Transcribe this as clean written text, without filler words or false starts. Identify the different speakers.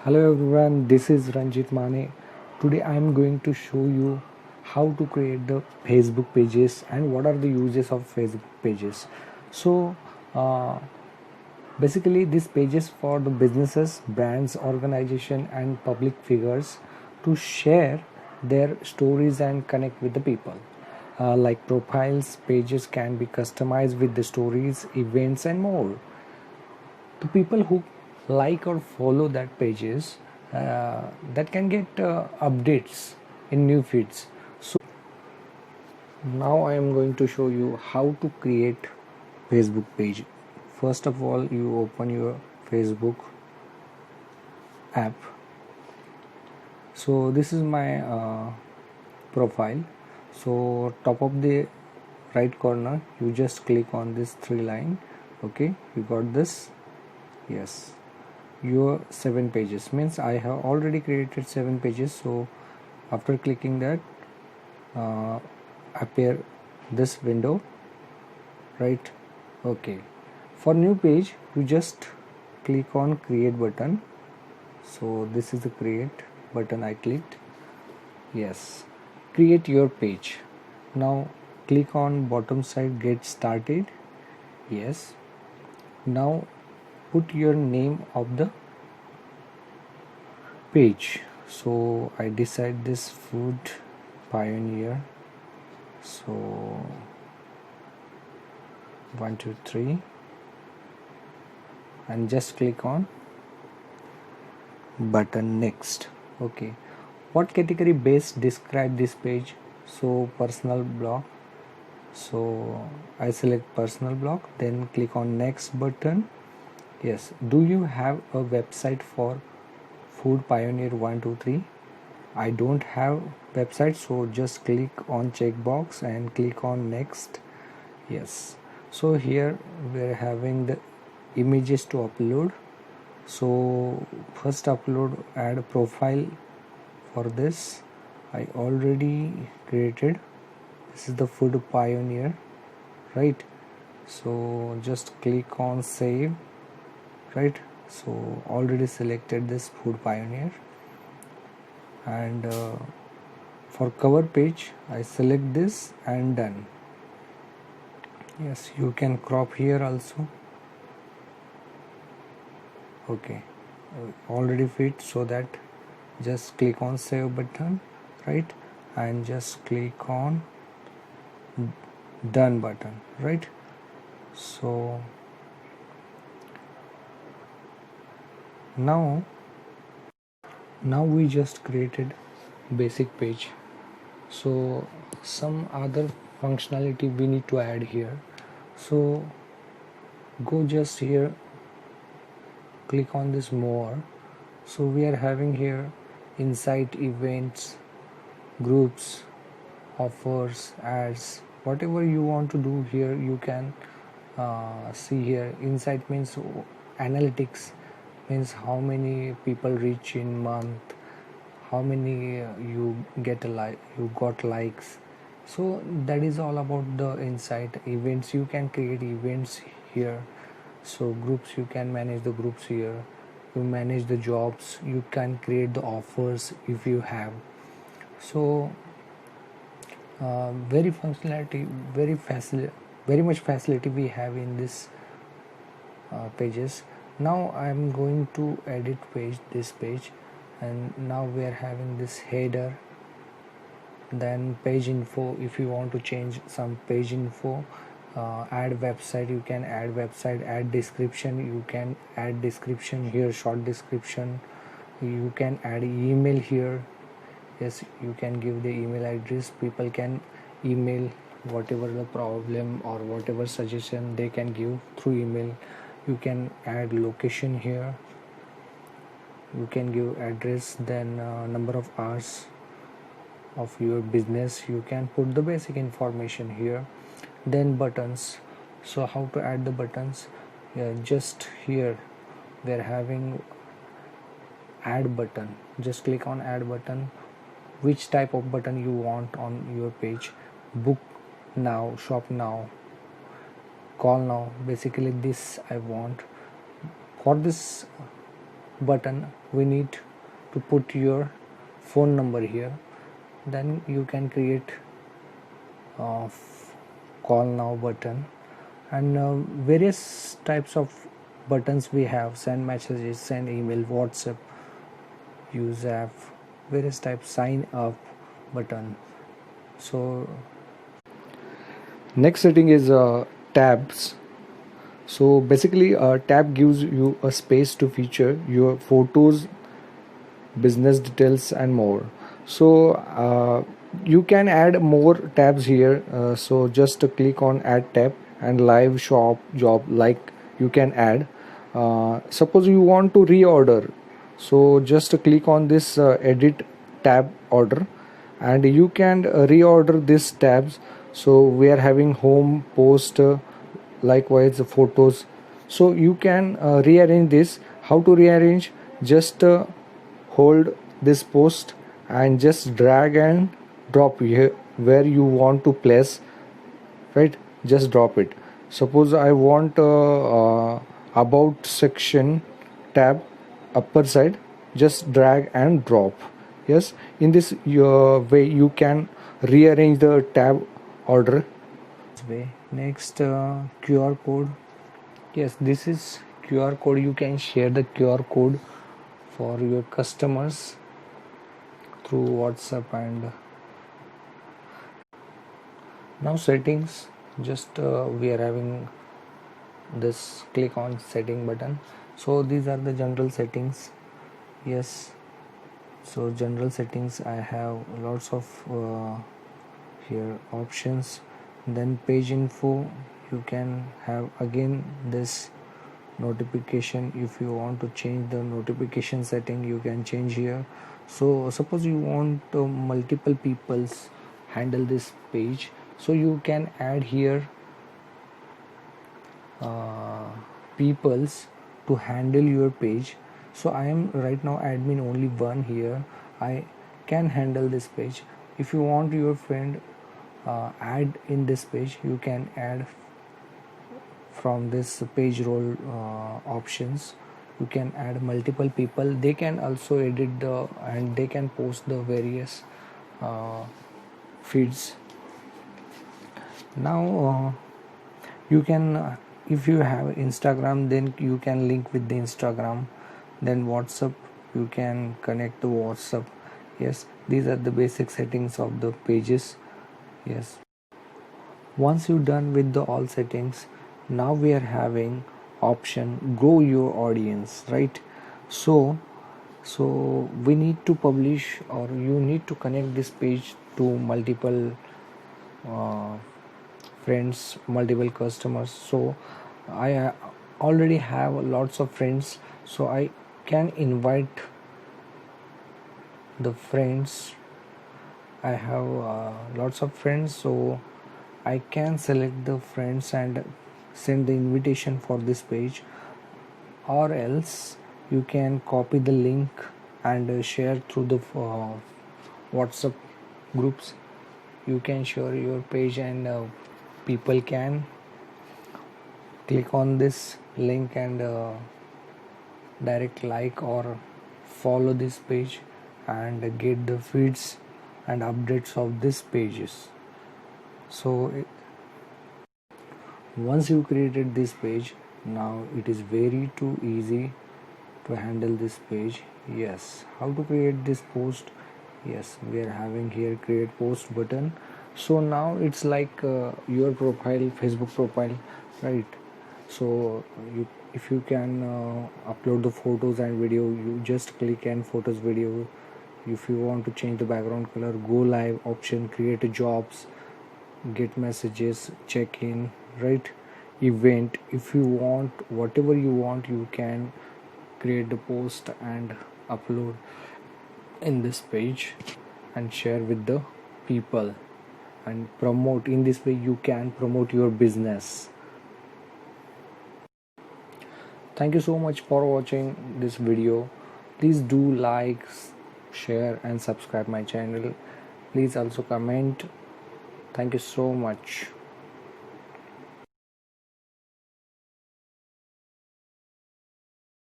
Speaker 1: Hello everyone, this is Ranjit Mane. Today I am going to show you how to create the Facebook pages and what are the uses of Facebook pages. So uh, basically these pages for the businesses, brands, organization and public figures to share their stories and connect with the people. Like profiles, pages can be customized with the stories, events and more. The people who like or follow that pages that can get updates in new feeds. So now I am going to show you how to create Facebook page. First of all, you open your Facebook app. So this is my profile. So top of the right corner you just click on this three line. Okay, you got this. Yes, your 7 pages means I have already created 7 pages. So after clicking that uh, appear this window, right? Okay, for new page you just click on create button. So this is the create button I clicked. Yes, create your page. Now click on bottom side get started. Yes, now put your name of the page. So I decide this food pioneer. So 1 2 3 and just click on button next. Okay, what category best describe this page? So personal blog. So I select personal blog, then click on next button. Yes, do you have a website for food pioneer 123? I don't have website, so just click on checkbox and click on next. Yes, so here we're having the images to upload. So first upload add a profile. For this I already created. This is the food pioneer, right? So just click on save, right? So already selected this food pioneer. And for cover page I select this and done. Yes, you can crop here also. Okay, already fit, so that just click on save button, right? And just click on done button, right? So now we just created basic page. So some other functionality we need to add here. So go just here, click on this more. So we are having here insight, events, groups, offers, ads, whatever you want to do here you can see here. Insight means analytics, means how many people reach in month, how many you get a like, you got likes. So that is all about the insight. Events, you can create events here. So groups, you can manage the groups here. You manage the jobs, you can create the offers if you have. So very functionality, very much facility we have in this pages. Now I'm going to edit page, this page, and now we are having this header, then page info. If you want to change some page info, add website, you can add website. Add description, you can add description here, short description. You can add email here. Yes, you can give the email address, people can email whatever the problem or whatever suggestion they can give through email. You can add location here, you can give address, then number of hours of your business. You can put the basic information here. Then buttons. So how to add the buttons? Yeah, just here we're having add button. Just click on add button. Which type of button you want on your page? Book now, shop now, call now. Basically this I want. For this button, we need to put your phone number here. Then you can create a call now button, and various types of buttons we have: send messages, send email, WhatsApp, use app, various types, sign up button. So next setting is tabs. So basically a tab gives you a space to feature your photos, business details and more. So you can add more tabs here, so just click on add tab, and live shop job like you can add. Suppose you want to reorder, so just click on this edit tab order, and you can reorder these tabs. So we are having home, post, likewise the photos. So you can rearrange this. How to rearrange? Just hold this post and just drag and drop here where you want to place, right? Just drop it. Suppose I want about section tab upper side, just drag and drop. Yes, in this way you can rearrange the tab order this way. Next, QR code. Yes, this is QR code. You can share the QR code for your customers through WhatsApp. And now settings, just we are having this, click on setting button. So these are the general settings. Yes, so general settings, I have lots of here options. Then page info, you can have again this notification. If you want to change the notification setting, you can change here. So suppose you want multiple people's handle this page, so you can add here peoples to handle your page. So I am right now admin only one here, I can handle this page. If you want your friend add in this page, you can add from this page role options. You can add multiple people, they can also edit the, and they can post the various feeds. Now you can if you have Instagram, then you can link with the Instagram. Then WhatsApp, you can connect to WhatsApp. Yes, these are the basic settings of the pages. Yes, once you're done with the all settings, now we are having option grow your audience, right? So we need to publish, or you need to connect this page to multiple uh, friends, multiple customers. So I already have lots of friends, so I can invite the friends. I have lots of friends, so I can select the friends and send the invitation for this page. Or else you can copy the link and share through the WhatsApp groups. You can share your page, and people can click on this link and direct like or follow this page and get the feeds and updates of these pages. So once you created this page, now it is very too easy to handle this page. Yes, how to create this post? Yes, we are having here create post button. So now it's like your profile, Facebook profile, right? So if you can upload the photos and video, you just click and photos video. If you want to change the background color, go live option, create jobs, get messages, check in, right? Event, if you want whatever you want, you can create the post and upload in this page and share with the people and promote. In this way you can promote your business. Thank you so much for watching this video. Please do like, share and subscribe my channel. Please also comment. Thank you so much.